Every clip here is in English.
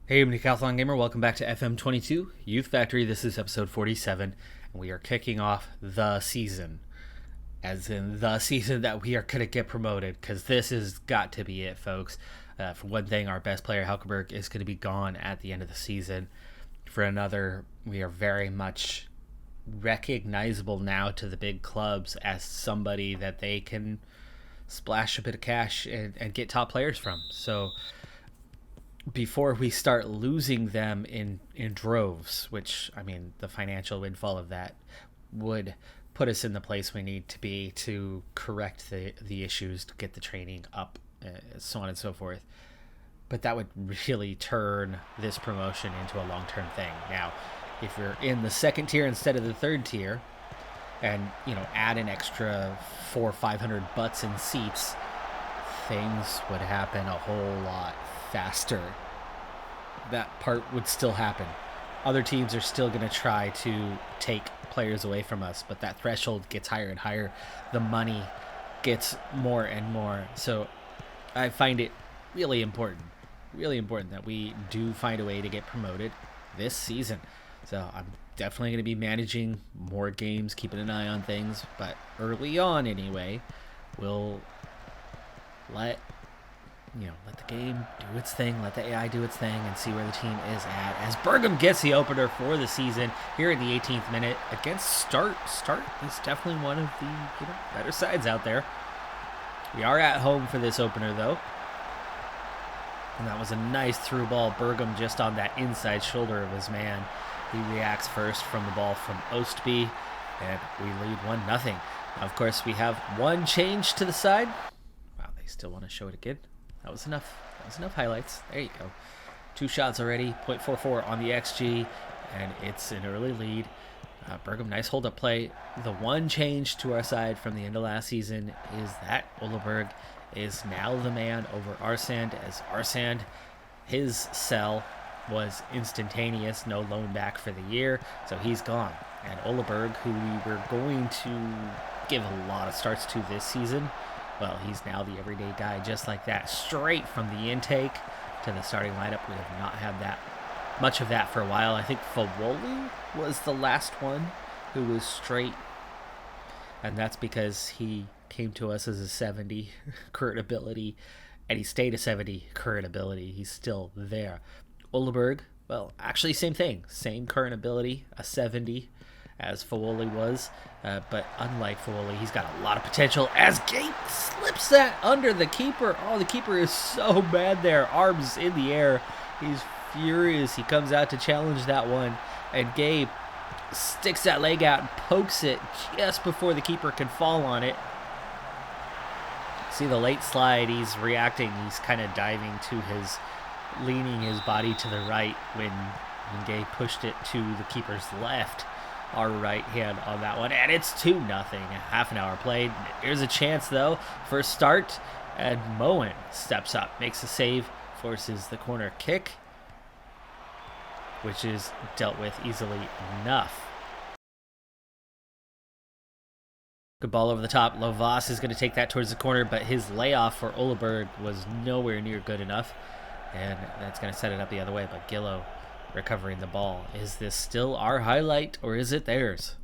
Hey, I'm Decathlon Gamer. Welcome back to FM22 Youth Factory. This is episode 47, and we are kicking off the season. As in the season that we are going to get promoted, because this has got to be it, folks. For one thing, our best player, Halkeberg, is going to be gone at the end of the season. For another, we are very much recognizable now to the big clubs as somebody that they can splash a bit of cash and get top players from. So before we start losing them in droves, which, I mean, the financial windfall of that would put us in the place we need to be to correct the issues, to get the training up, so on and so forth. But that would really turn this promotion into a long-term thing. Now, if you're in the second tier instead of the third tier, and, you know, add an extra 400 or 500 butts in seats, things would happen a whole lot faster. That part would still happen. Other teams are still going to try to take players away from us, but that threshold gets higher and higher. The money gets more and more. So I find it really important that we do find a way to get promoted this season. So I'm definitely going to be managing more games, keeping an eye on things, but early on anyway, we'll let the game do its thing, let the AI do its thing, and see where the team is at. As Bergam gets the opener for the season here in the 18th minute against Start. Start is definitely one of the better sides out there. We are at home for this opener, though. And that was a nice through ball. Bergam just on that inside shoulder of his man. He reacts first from the ball from Ostby, and we lead 1-0. Of course, we have one change to the side. Wow, they still want to show it again. That was enough. That was enough highlights. There you go. 2 shots already, 0.44 on the XG, and it's an early lead. Bergam, nice hold-up play. The one change to our side from the end of last season is that Olleberg is now the man over Arsand, as Arsand, his sell was instantaneous, no loan back for the year, so he's gone. And Olleberg, who we were going to give a lot of starts to this season, well, he's now the everyday guy, just like that, straight from the intake to the starting lineup. We have not had that much of that for a while. I think Fawoli was the last one who was straight, and that's because he came to us as a 70 current ability, and he stayed a 70 current ability. He's still there. Olleberg, well, actually same thing, same current ability, a 70 as Fawoli was, but unlike Fawoli, he's got a lot of potential as Gabe slips that under the keeper. Oh, the keeper is so bad there, arms in the air. He's furious. He comes out to challenge that one, and Gabe sticks that leg out and pokes it just before the keeper can fall on it. See the late slide, he's reacting, he's kind of diving to leaning his body to the right when Gabe pushed it to the keeper's left. Our right hand on that one, and it's 2-0. Half an hour played. Here's a chance though for Start, and Moen steps up, makes a save, forces the corner kick, which is dealt with easily enough. Good ball over the top. Lovas is going to take that towards the corner, but his layoff for Olleberg was nowhere near good enough, and that's going to set it up the other way. But Gillo recovering the ball. Is this still our highlight, or is it theirs?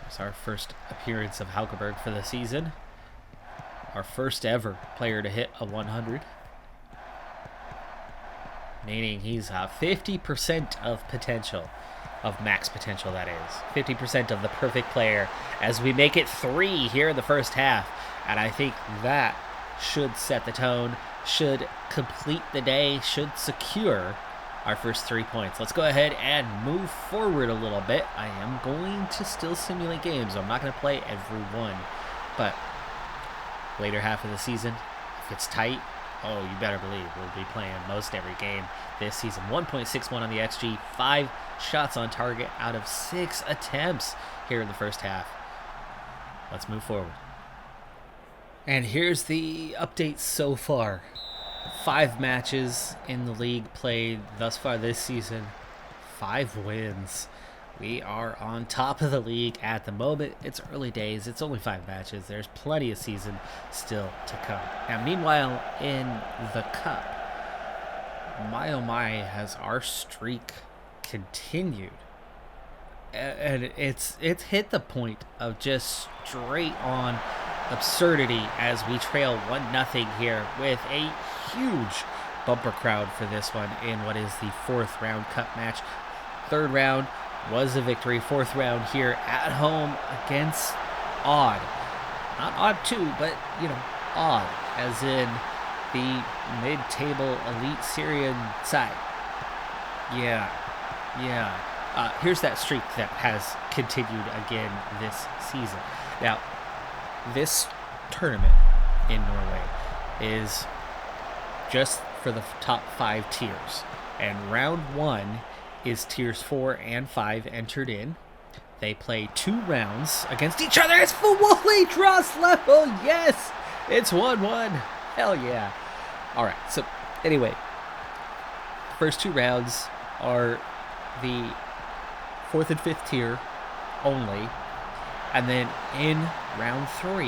It's our first appearance of Halkeberg for the season. Our first ever player to hit a 100. Meaning he's 50% of potential, of max potential, that is. 50% of the perfect player, as we make it 3 here in the first half. And I think that should set the tone, should complete the day, should secure our first 3 points. Let's go ahead and move forward a little bit. I am going to still simulate games. I'm not going to play every one, but later half of the season, if it's tight, oh, you better believe we'll be playing most every game this season. 1.61 on the XG, 5 shots on target out of 6 attempts here in the first half. Let's move forward. And here's the update so far. 5 matches in the league played thus far this season. 5 wins. We are on top of the league at the moment. It's early days. It's only 5 matches. There's plenty of season still to come. Now, meanwhile, in the Cup, my oh my, has our streak continued. And it's hit the point of just straight on absurdity as we trail 1-0 here with a huge bumper crowd for this one in what is the 4th round cup match. 3rd round was a victory. 4th round here at home against Odd. Not Odd 2, but, Odd, as in the mid-table elite Syrian side. Yeah. Here's that streak that has continued again this season. Now, this tournament in Norway is just for the top 5 tiers. And round 1 is tiers 4 and 5 entered in. They play 2 rounds against each other. It's Fawoli Dross level. Yes, it's 1-1. Hell yeah. All right. So anyway, first 2 rounds are the 4th and 5th tier only. And then in round 3,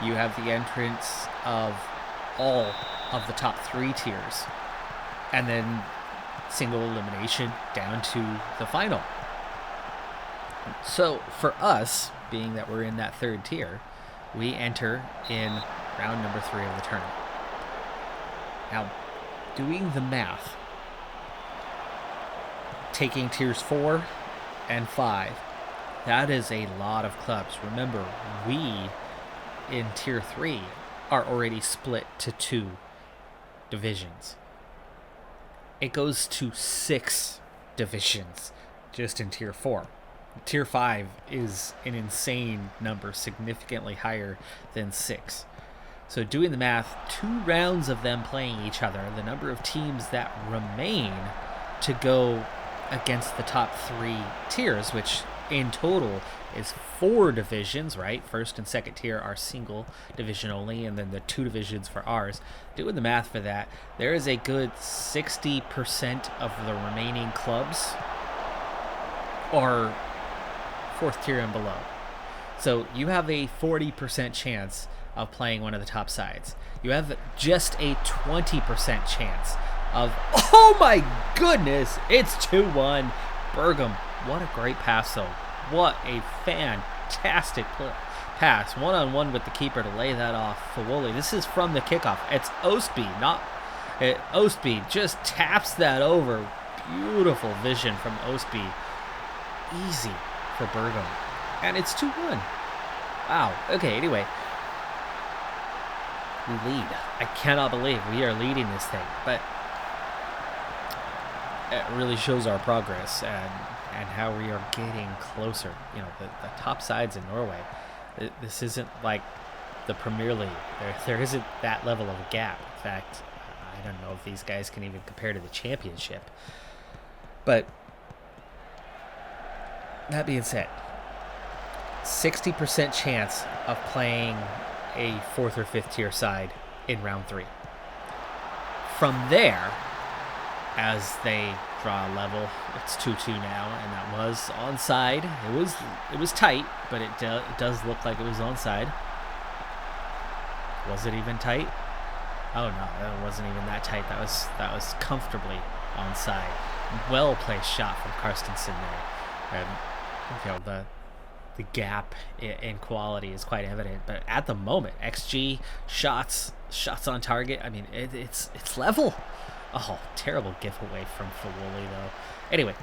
you have the entrance of all of the top 3 tiers. And then single elimination down to the final. So for us, being that we're in that 3rd tier, we enter in round number 3 of the tournament. Now, doing the math, taking tiers 4 and 5, that is a lot of clubs. Remember, we in tier 3 are already split to 2 divisions. It goes to 6 divisions just in tier 4. Tier 5 is an insane number, significantly higher than 6. So doing the math, 2 rounds of them playing each other, the number of teams that remain to go against the top 3 tiers, which in total is 4 divisions, right? 1st and 2nd tier are single division only, and then the 2 divisions for ours. Doing the math for that, there is a good 60% of the remaining clubs are 4th tier and below. So you have a 40% chance of playing one of the top sides. You have just a 20% chance of, oh my goodness, it's 2-1. Bergam, what a great pass though. What a fantastic pass. 1-on-1 with the keeper to lay that off. Fawoli, this is from the kickoff. It's Ostby, Ostby just taps that over. Beautiful vision from Ostby. Easy for Bergam. And it's 2-1. Wow. Okay, anyway. We lead. I cannot believe we are leading this thing. But it really shows our progress and how we are getting closer. The top sides in Norway, this isn't like the Premier League. There isn't that level of a gap. In fact, I don't know if these guys can even compare to the Championship. But that being said, 60% chance of playing a 4th or 5th tier side in round 3. From there, as they draw a level, it's 2-2 now, and that was onside. It was tight, but it does look like it was onside. Was it even tight? Oh no, it wasn't even that tight. That was comfortably onside. Well placed shot from Karstensen there. The gap in quality is quite evident, but at the moment, XG, shots on target, I mean, it's level. Oh, terrible giveaway from Fawoli though. Anyway,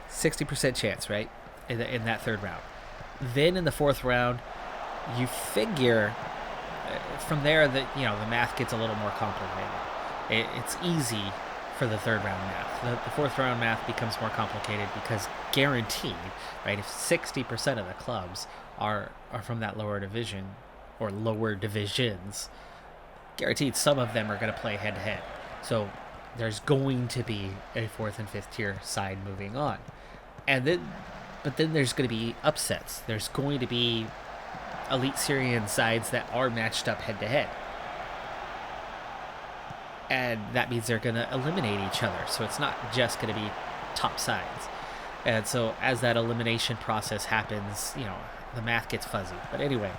60% chance, right, in that 3rd round. Then in the 4th round, you figure from there that the math gets a little more complicated. It's easy for the 3rd round math. The 4th round math becomes more complicated because guaranteed, right, if 60% of the clubs are from that lower division or lower divisions, guaranteed some of them are going to play head-to-head. So there's going to be a 4th and 5th tier side moving on. But then there's going to be upsets. There's going to be elite Syrian sides that are matched up head-to-head. And that means they're going to eliminate each other. So it's not just going to be top sides. And so as that elimination process happens, the math gets fuzzy. But anyway,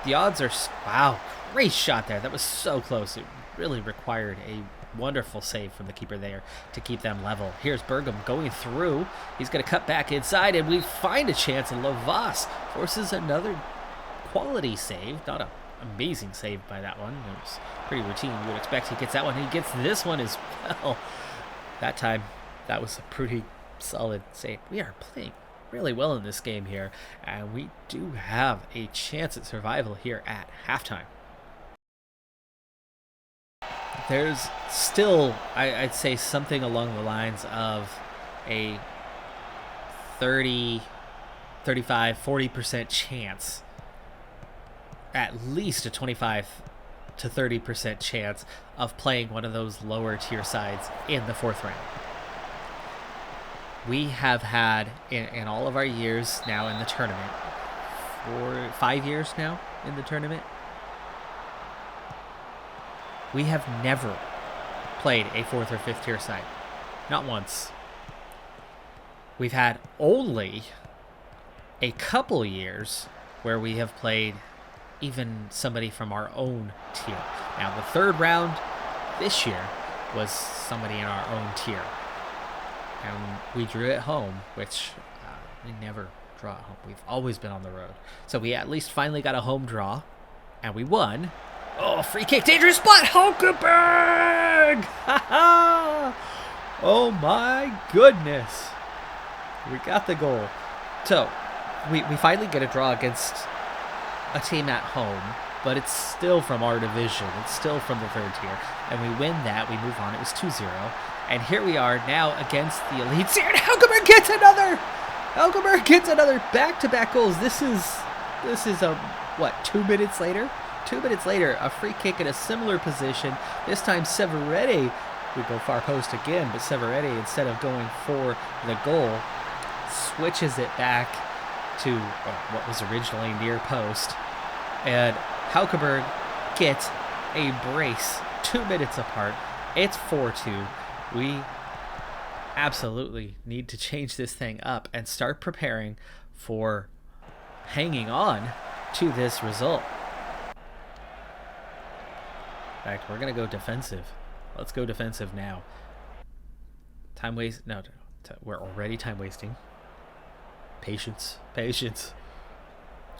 the odds are... Wow, great shot there. That was so close. It really required a Wonderful save from the keeper there to keep them level. Here's Bergam going through. He's going to cut back inside, and we find a chance, and Lovas forces another quality save. Not an amazing save by that one. It was pretty routine. You would expect he gets that one. He gets this one as well. That time, that was a pretty solid save. We are playing really well in this game here, and we do have a chance at survival here at halftime. There's still, I'd say, something along the lines of a 30, 35, 40% chance, at least a 25 to 30% chance of playing one of those lower tier sides in the 4th round. We have had, in all of our years now in the tournament, 5 years now in the tournament, we have never played a 4th or 5th tier side. Not once. We've had only a couple years where we have played even somebody from our own tier. Now, the 3rd round this year was somebody in our own tier. And we drew it home, which we never draw at home. We've always been on the road. So we at least finally got a home draw, and we won. Oh, free kick, dangerous spot, Hulkenberg! Oh my goodness. We got the goal. So, we finally get a draw against a team at home, but it's still from our division. It's still from the 3rd tier. And we win that, we move on. It was 2-0. And here we are now against the elites here, and Hulkenberg gets another! Hulkenberg gets another back-to-back goals. This is what, 2 minutes later? 2 minutes later, a free kick in a similar position. This time Severetti would go far post again, but Severetti, instead of going for the goal, switches it back to what was originally near post. And Hulkenberg gets a brace 2 minutes apart. It's 4-2. We absolutely need to change this thing up and start preparing for hanging on to this result. In fact, we're going to go defensive. Let's go defensive now. Time waste. No, we're already time wasting. Patience. Patience.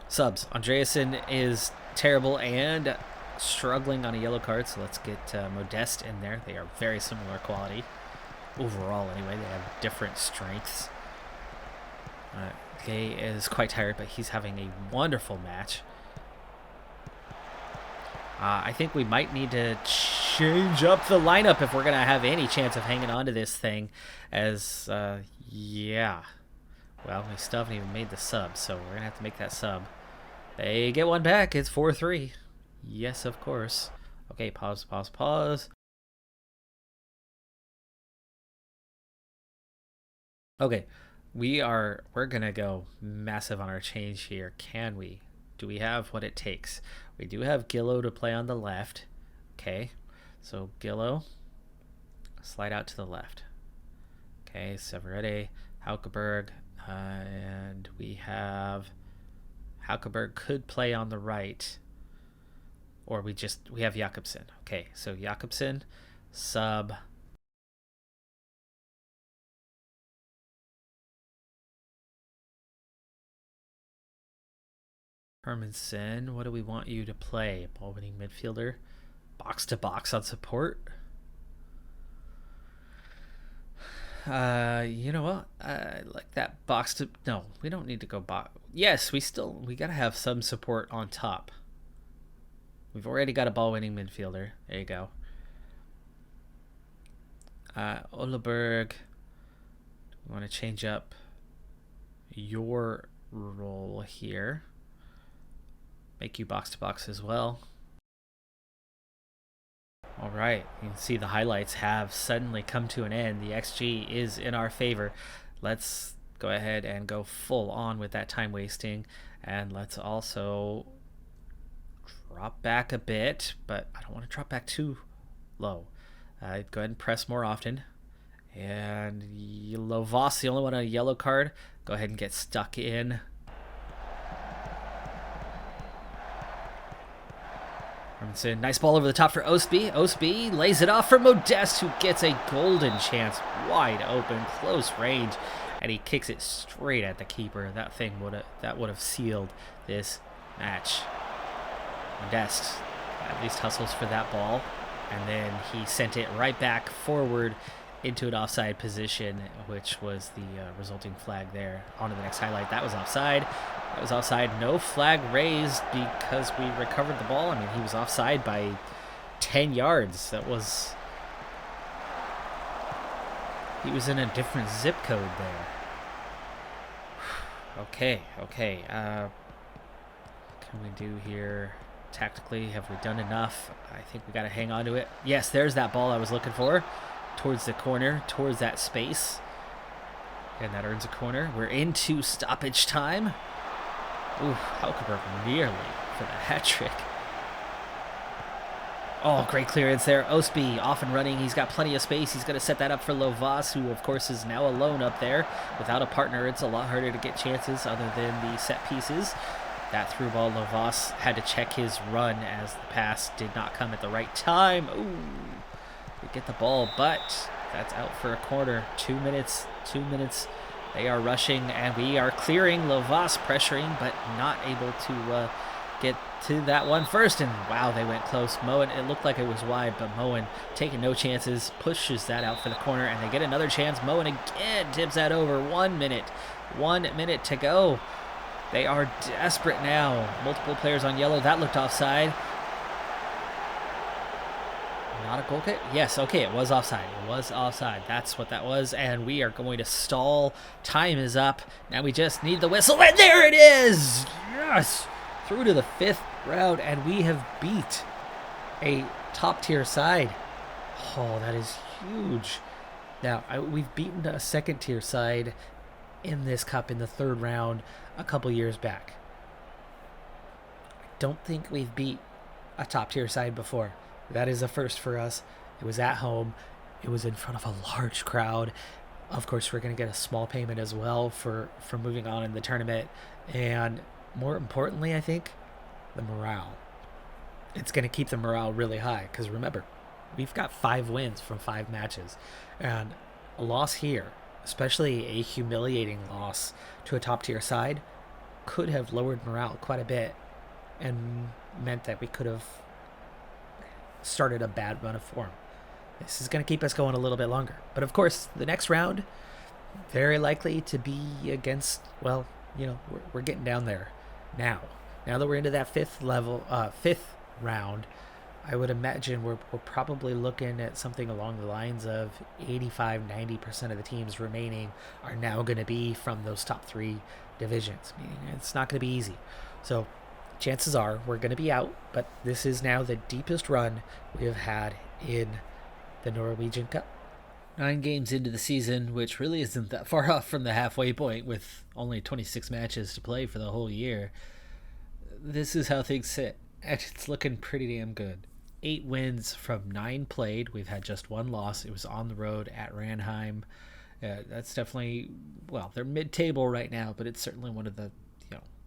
Subs. Andreasen is terrible and struggling on a yellow card, so let's get Modeste in there. They are very similar quality. Overall, anyway, they have different strengths. Gay is quite tired, but he's having a wonderful match. I think we might need to change up the lineup if we're going to have any chance of hanging on to this thing. As, yeah. Well, we still haven't even made the sub, so we're going to have to make that sub. They get one back. It's 4-3. Yes, of course. Okay, pause. Okay, we're going to go massive on our change here. Can we? Do we have what it takes? We do have Gillo to play on the left. Okay, so Gillo, slide out to the left. Okay, Severetti, Hulkenberg, and we have Hulkenberg could play on the right, or we have Jakobsen. Okay, so Jakobsen, sub. Hermansen, what do we want you to play? Ball winning midfielder, box to box on support. You know what? I like that box to. No, we don't need to go box. Yes, we gotta have some support on top. We've already got a ball winning midfielder. There you go. Oleberg, we want to change up your role here. Make you box to box as well. All right, you can see the highlights have suddenly come to an end. The XG is in our favor. Let's go ahead and go full on with that time wasting, and let's also drop back a bit, but I don't want to drop back too low. Go ahead and press more often. And Lovas, the only one on a yellow card, go ahead and get stuck in. Nice ball over the top for Osby. Osby lays it off for Modeste, who gets a golden chance, wide open, close range, and he kicks it straight at the keeper. That would have sealed this match. Modeste at least hustles for that ball, and then he sent it right back forward into an offside position, which was the resulting flag there. On to the next highlight. That was offside. No flag raised because we recovered the ball. I mean, he was offside by 10 yards. He was in a different zip code there. Okay. What can we do here tactically? Have we done enough? I think we got to hang on to it. Yes, there's that ball I was looking for. Towards the corner, towards that space. And that earns a corner. We're into stoppage time. Ooh, Halkenberg nearly for the hat trick. Oh, great clearance there. Osby off and running. He's got plenty of space. He's going to set that up for Lovas, who, of course, is now alone up there. Without a partner, it's a lot harder to get chances other than the set pieces. That through ball, Lovas had to check his run as the pass did not come at the right time. Ooh, we get the ball, but that's out for a corner. 2 minutes. They are rushing, and we are clearing. Lovas pressuring, but not able to get to that one first. And wow, they went close. Moen, it looked like it was wide, but Moen, taking no chances, pushes that out for the corner, and they get another chance. Moen again tips that over. 1 minute. 1 minute to go. They are desperate now. Multiple players on yellow. That looked offside. Not a goal kick? Yes, okay, it was offside. That's what that was, and we are going to stall. Time is up. Now we just need the whistle, and there it is! Yes! Through to the 5th round, and we have beat a top-tier side. Oh, that is huge. Now, we've beaten a second-tier side in this cup in the 3rd round a couple years back. I don't think we've beat a top-tier side before. That is a first for us. It was at home. It was in front of a large crowd. Of course, we're going to get a small payment as well for moving on in the tournament. And more importantly, I think, the morale. It's going to keep the morale really high. Because remember, we've got 5 wins from 5 matches. And a loss here, especially a humiliating loss to a top-tier side, could have lowered morale quite a bit and meant that we could have started a bad run of form. This is going to keep us going a little bit longer. But of course, the next round, very likely to be against, well, you know, we're getting down there now. Now that we're into that 5th round, I would imagine we're probably looking at something along the lines of 85-90% of the teams remaining are now going to be from those top 3 divisions. Meaning it's not going to be easy. So chances are we're going to be out, but this is now the deepest run we have had in the Norwegian Cup. 9 games into the season, which really isn't that far off from the halfway point with only 26 matches to play for the whole year. This is how things sit, and it's looking pretty damn good. 8 wins from 9 played. We've had just 1 loss. It was on the road at Ranheim. That's definitely, well, they're mid-table right now, but it's certainly one of the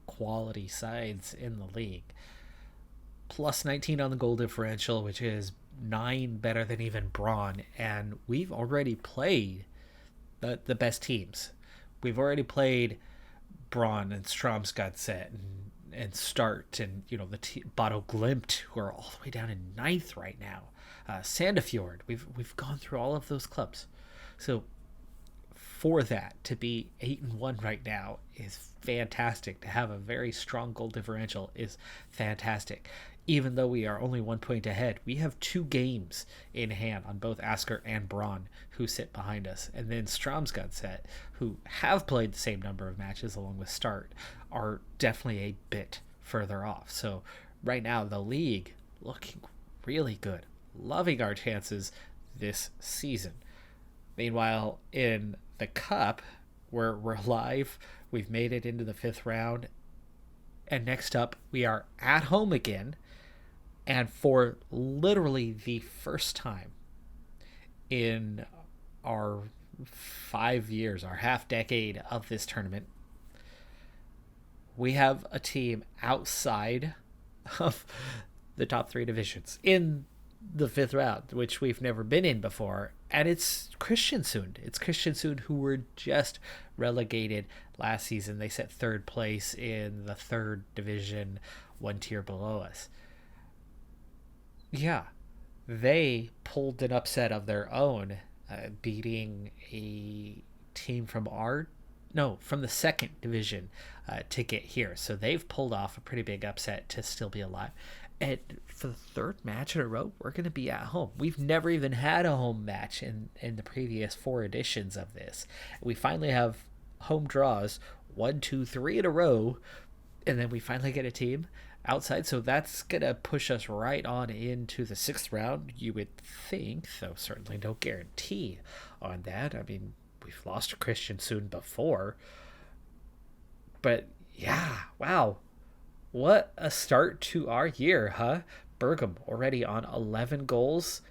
quality sides in the league. Plus 19 on the goal differential, which is 9 better than even Braun, and we've already played the best teams. We've already played Braun and Strømsgodset and Start and the Bodo Glimt, who are all the way down in 9th right now. Sandefjord, we've gone through all of those clubs. So for that to be 8-1 right now is fantastic. To have a very strong goal differential is fantastic. Even though we are only 1 point ahead, we have 2 games in hand on both Asker and Braun, who sit behind us. And then Strømsgodset, who have played the same number of matches along with Start, are definitely a bit further off. So right now, the league looking really good. Loving our chances this season. Meanwhile, in the Cup, we're live. We've made it into the 5th round. And next up, we are at home again. And for literally the first time in our 5 years, our half decade of this tournament, we have a team outside of the top 3 divisions in the 5th round, which we've never been in before. And it's Kristiansund. It's Kristiansund, who were just relegated last season. They set 3rd place in the 3rd division, 1 tier below us. Yeah, they pulled an upset of their own, beating a team from from the 2nd division to get here. So they've pulled off a pretty big upset to still be alive. And for the 3rd match in a row, we're going to be at home. We've never even had a home match in the previous 4 editions of this. We finally have home draws 1, 2, 3 in a row, and then we finally get a team outside. So that's going to push us right on into the 6th round, you would think, though certainly no guarantee on that. I mean, we've lost to Kristiansund before. But yeah, wow. What a start to our year, huh? Bergum already on 11 goals.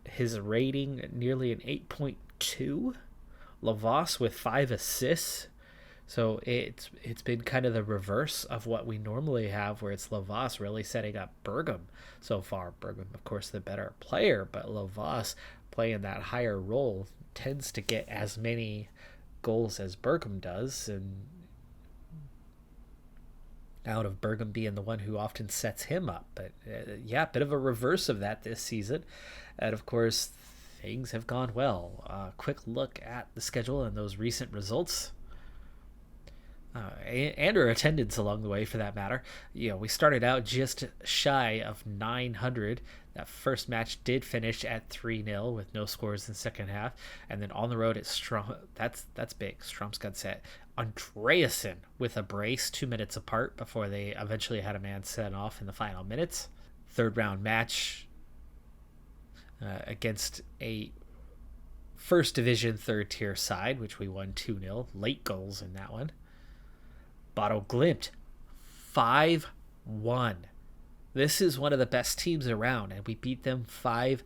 His rating nearly an 8.2. Lavas with 5 assists. So it's been kind of the reverse of what we normally have, where it's Lavas really setting up Bergum so far. Bergum, of course, the better player, but Lavas playing that higher role tends to get as many goals as Bergum does, and out of Bergum being the one who often sets him up. But bit of a reverse of that this season. And of course, things have gone well. Quick look at the schedule and those recent results. And our attendance along the way, for that matter. We started out just shy of 900. That first match did finish at 3-0 with no scores in the second half. And then on the road at Strom, that's big. Stromsgodset set Andreasen with a brace 2 minutes apart before they eventually had a man sent off in the final minutes. 3rd round match against a 1st division 3rd tier side, which we won 2-0. Late goals in that one. Bodo Glimt 5-1. This is one of the best teams around, and we beat them 5-1.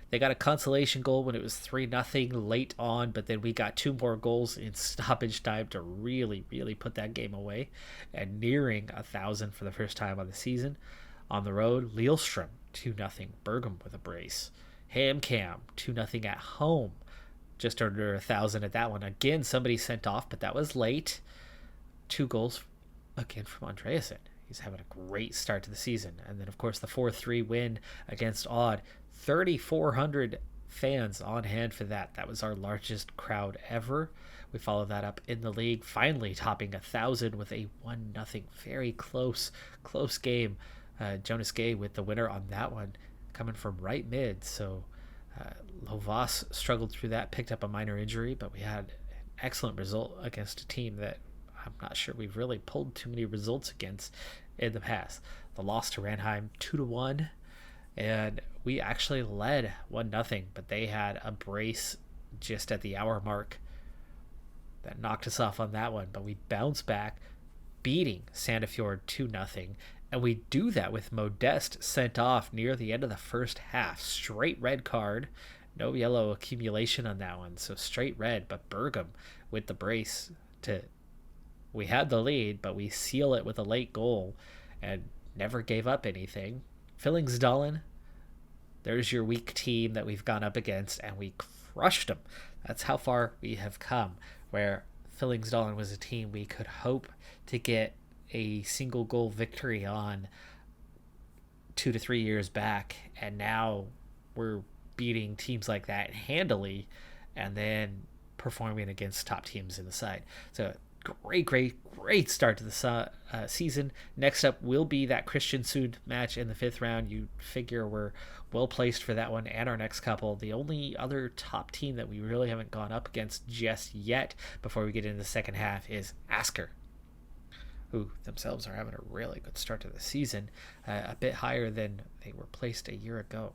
They got a consolation goal when it was 3-0 late on, but then we got 2 more goals in stoppage time to really, really put that game away. And nearing 1,000 for the first time on the season. On the road, Lillestrøm 2-0. Bergum with a brace. HamKam 2-0 at home. Just under 1,000 at that one. Again, somebody sent off, but that was late. 2 goals again from Andreasen. He's having a great start to the season. And then, of course, the 4-3 win against Odd. 3,400 fans on hand for that. That was our largest crowd ever. We followed that up in the league, finally topping 1,000 with a 1-0. Very close game. Jonas Gay with the winner on that one, coming from right mid. So Lovas struggled through that, picked up a minor injury, but we had an excellent result against a team that I'm not sure we've really pulled too many results against in the past. The loss to Ranheim 2-1, and we actually led 1-0, but they had a brace just at the hour mark that knocked us off on that one. But we bounced back, beating Sandefjord 2-0, and we do that with Modeste sent off near the end of the first half. Straight red card, no yellow accumulation on that one, so straight red. But Bergum with the brace we had the lead, but we seal it with a late goal and never gave up anything. Fyllingsdalen, there's your weak team that we've gone up against, and we crushed them. That's how far we have come, where Fyllingsdalen was a team we could hope to get a single goal victory on 2 to 3 years back, and now we're beating teams like that handily and then performing against top teams in the side. So great start to the season. Next up will be that Kristiansund match in the 5th round. You figure we're well placed for that one and our next couple. The only other top team that we really haven't gone up against just yet before we get into the second half is Asker, who themselves are having a really good start to the season, a bit higher than they were placed a year ago.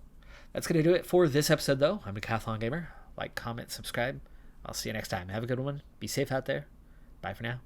That's going to do it for this episode, though. I'm Decathlon Gamer. Like, comment, subscribe. I'll see you next time. Have a good one. Be safe out there. Bye for now.